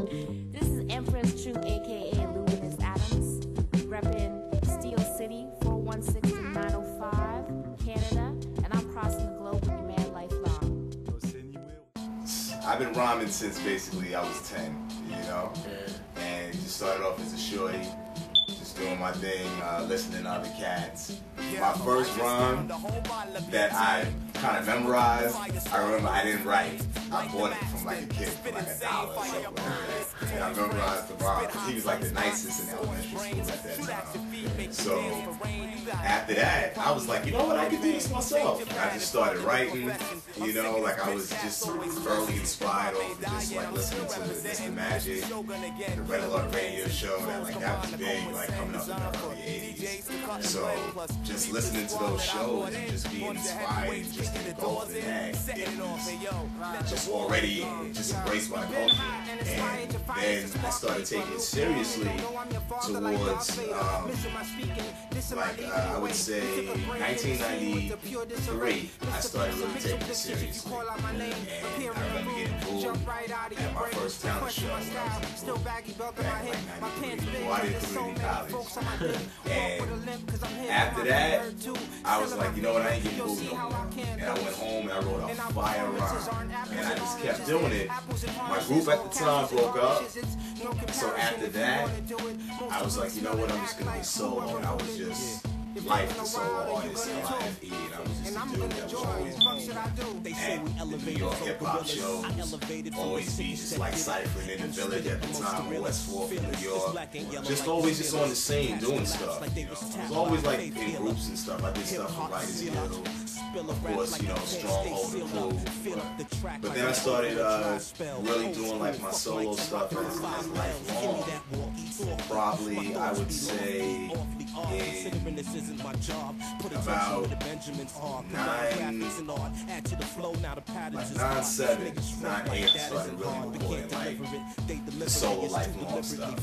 This is Empress True, aka Luminous Adams, repping Steel City, 416 and 905, Canada, and I'm crossing the globe with your man Lifelong. I've been rhyming since basically I was 10, you know? And just started off as a shorty, just doing my thing, listening to other cats. My first rhyme that I kind of memorized, I remember I didn't write. I bought it from like a kid for like $1 or something like that. And I memorized the rhyme because he was like the nicest in elementary school at that time. So after that, I was like, you know what, I can do this myself. And I just started writing, you know, like I was just early inspired over just like listening to Mr. Magic, the Red Alert radio show that was big, like coming up in the early 80s. So just listening to those shows and just being inspired and just engulfed in that, it was just already just embraced my culture. And then I started taking it seriously towards I would say 1993, I started really taking it seriously. And I remember getting booed at my first talent show when I was in back in like 93, before I did community college. And after that, I was like, you know what, I ain't getting booed no more. And I went home and I wrote a fire rhyme. And I just kept doing it. My group at the time broke up. So after that, I was like, you know what, I'm just going to be solo. And I was just L.I.F.E. the solo artist, L.I.F.E. And I was just a dude that was always known at the New York hip-hop shows. Always be just like ciphering in the Village at the time, or West 4th in New York. Just always just on the scene doing stuff, you know. I was always like in groups and stuff. I did stuff with Writers Guild. Of course, you know, Stronghold and Clue. But then I started really doing like my solo stuff as L.I.F.E.LONG. Probably, I would say, in about 9/7, 9/8, I started really recording like the solo L.I.F.E.LONG stuff.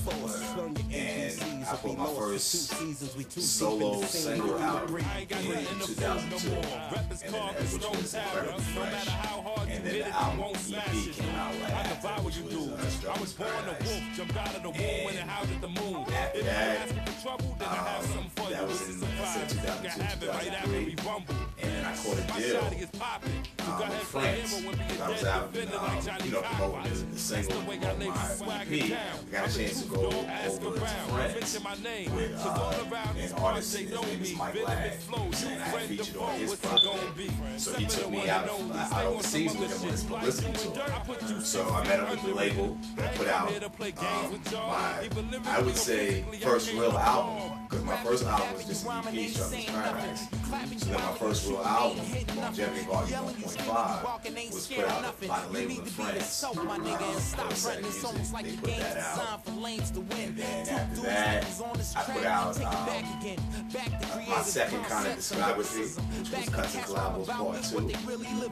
And I put my first solo single out in 2002, and then which was Incredibly Fresh. And then the album EP came out right after, which was Struggles Paradise. And after that, that was in 2002, 2003, and then I caught a deal in France. I was out, you know, promoting the single on my EP. I got a chance to go over to France with an artist. His name is Mike Ladd, and I featured on his project. So he took me out overseas with him on his publicity tour. So I met him with the label that put out my, I would say, first real album. Because my first album was just an EP, Struggles Paradise. So then my first real album, Longevity Volume 1.5, was put out by the label in France. They put that out. And then after that, I put out my second kind of discography, which was Cuts and Collabos Part 2.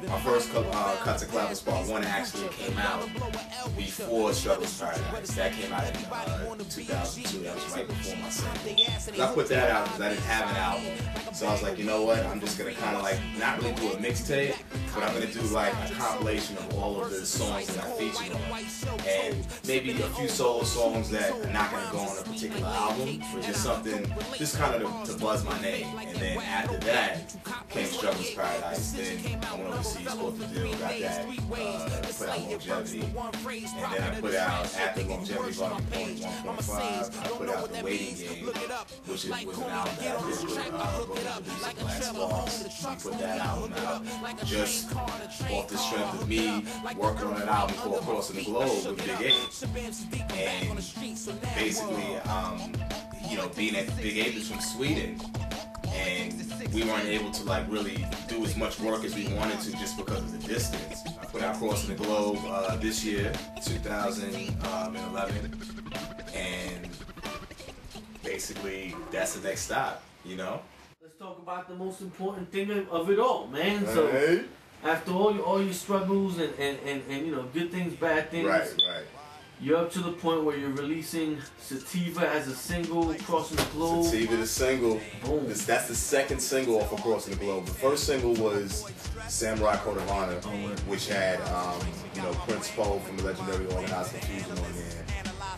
My first Cuts and Collabos Part 1 actually came out before Struggles Paradise. That came out in 2002. That was right before my single. I put that out because I didn't have an album. So I was like, you know what, I'm just going to kind of like, not really do a mixtape, but I'm going to do like a compilation of all of the songs that I featured on. And maybe a few solo songs that are not going to go on a particular album, but just something, just kind of to buzz my name. And then after that came Struggles Paradise. Then I went overseas, caught the deal, got that, put out Longevity. And then I put out, after Longevity Volume 1.5, I put out The Waiting Game, which was an album that I did with Last Boss. I put that album out just off the strength of me working on an album called Crossing the Globe with Big A. And basically, you know, being that Big A was from Sweden, and we weren't able to like really do as much work as we wanted to just because of the distance. I put out Crossing the Globe this year, 2011, and basically that's the next stop, you know? Let's talk about the most important thing of it all, man. So after all your struggles and you know, good things, bad things. Right. You're up to the point where you're releasing Sativa as a single, Crossing the Globe. Sativa the single. Boom. That's the second single off of Crossing the Globe. The first single was Samurai Code of Honor, which had Prince Poe from the legendary Organized Confusion on there,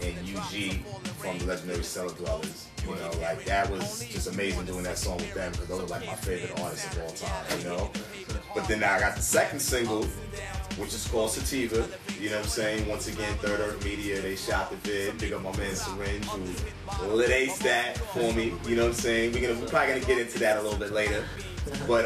and UG from the legendary Cellar Dwellers. You know, like that was just amazing doing that song with them because those are like my favorite artists of all time. You know, but then I got the second single, which is called Sativa. You know what I'm saying? Once again, Third Earth Media, they shot the vid. Big up my man Serringe, who lit ace that for me. You know what I'm saying? We're probably gonna get into that a little bit later. But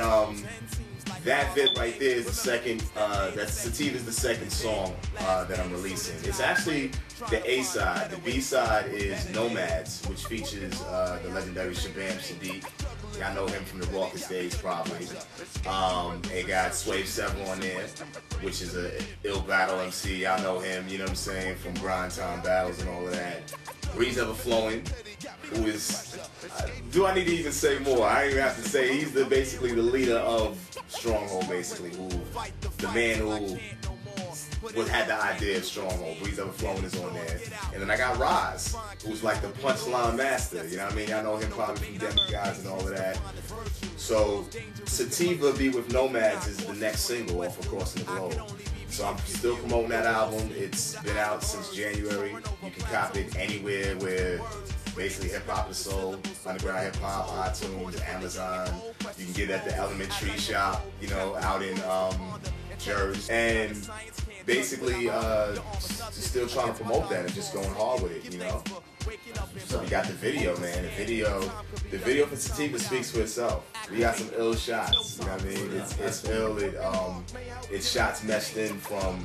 that vid right there is the second. That Sativa is the second song that I'm releasing. It's actually the A side. The B side is Nomads, which features the legendary Shabam Sadiq. Y'all know him from the Raucous days, probably. It got Swave 7 on there, which is a ill battle MC. Y'all know him, you know what I'm saying, from Grind Time Battles and all of that. Breeze Ever-Flowing, who is, do I need to even say more? I don't even have to say, he's basically the leader of Stronghold, basically, the man who had the idea of Stronghold. Breeze Ever-Flowing is on there. And then I got Roz, who's like the punchline master, you know what I mean? Y'all know him probably from Demigods and all of that. So Sativa Be With Nomads is the next single off of Crossing the Globe. So I'm still promoting that album. It's been out since January. You can copy it anywhere where basically hip-hop is sold. Underground hip-hop, iTunes, Amazon. You can get it at the Elementary shop, you know, out in Jersey. And basically just still trying to promote that and just going hard with it, you know. So we got the video, man. The video for Sativa speaks for itself. We got some ill shots, you know what I mean? It's ill. It's shots meshed in from.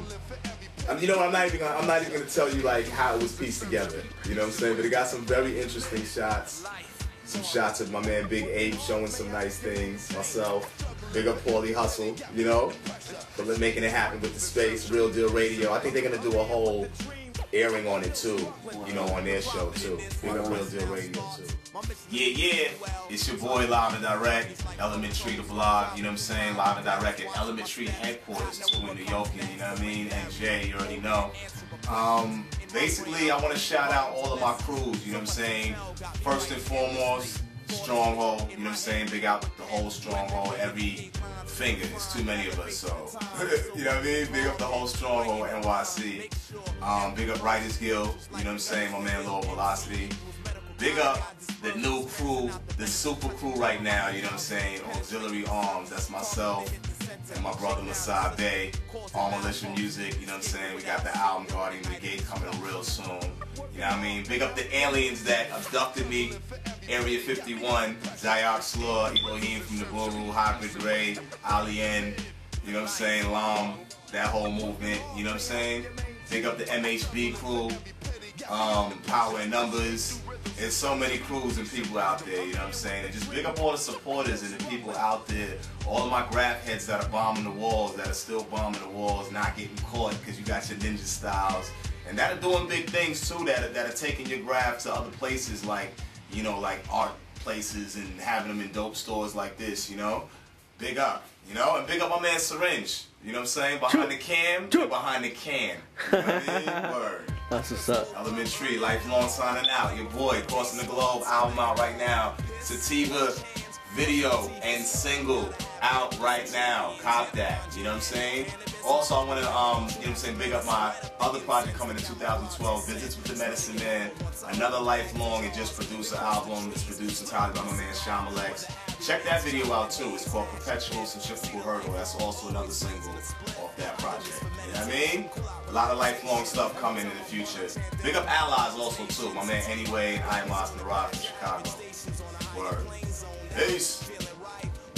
You know what? I'm not even gonna tell you like how it was pieced together. You know what I'm saying? But it got some very interesting shots. Some shots of my man Big Abe showing some nice things. Myself. Big up Paulie Hustle, you know, for making it happen with the space. Real Deal Radio. I think they're gonna do a whole airing on it too, you know, on their show too. Big up Real Deal Radio too. Yeah, it's your boy Live and Direct, Elementary the vlog, you know what I'm saying? Live and Direct at Elementary headquarters too in New York, you know what I mean? And Jay, you already know. Basically, I want to shout out all of my crews, you know what I'm saying? First and foremost, Stronghold, you know what I'm saying? Big out the whole Stronghold, every finger. It's too many of us, so you know what I mean? Big up the whole Stronghold, NYC. Big up Writers Guild, you know what I'm saying? My man Low Velocity. Big up the new crew, the super crew right now, you know what I'm saying? Auxiliary Arms, that's myself and my brother Masai Bay. All Militia Music, you know what I'm saying? We got the album Guardian of the Gate coming real soon. You know what I mean? Big up the aliens that abducted me. Area 51, Zayok Slaw, Elohim from the Guru, Hybrid Grade, Alien, you know what I'm saying? Long, that whole movement, you know what I'm saying? Big up the MHB crew, Power in Numbers. There's so many crews and people out there, you know what I'm saying? And just big up all the supporters and the people out there, all of my graph heads that are bombing the walls, that are still bombing the walls, not getting caught because you got your ninja styles. And that are doing big things too, that are taking your graph to other places like, you know, like art places and having them in dope stores like this, you know? Big up, you know? And big up my man Serringe, you know what I'm saying? Behind the cam, behind the can. You know what I mean? Word. That's what's up. Elementary, Lifelong signing out. Your boy, Crossing the Globe, album out right now. Sativa video and single out right now. Cop that, you know what I'm saying? Also, I want to, you know what I'm saying, big up my other project coming in 2012, Visits with the Medicine Man. Another Lifelong and just produced an album. It's produced entirely by my man Shamalex. Check that video out too. It's called Perpetual Centrifugal Hurdle. That's also another single off that project. You know what I mean? A lot of lifelong stuff coming in the future. Big up Allies also too. My man Anyway and I Am Lost in the Ride from Chicago. Word. Peace.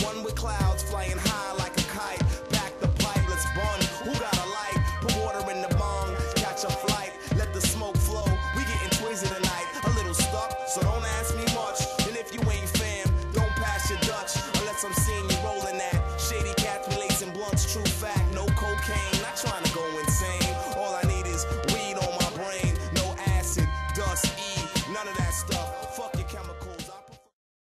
One with clouds flying high like a kite. Back the pipe, let's bun. Who got a light? Put water in the bong. Catch a flight. Let the smoke flow. We getting twisted tonight. A little stuck, so don't ask me much. And if you ain't fam, don't pass your Dutch. Unless I'm seeing you rolling that. Shady cats, we lacing blunts. True fact, no cocaine.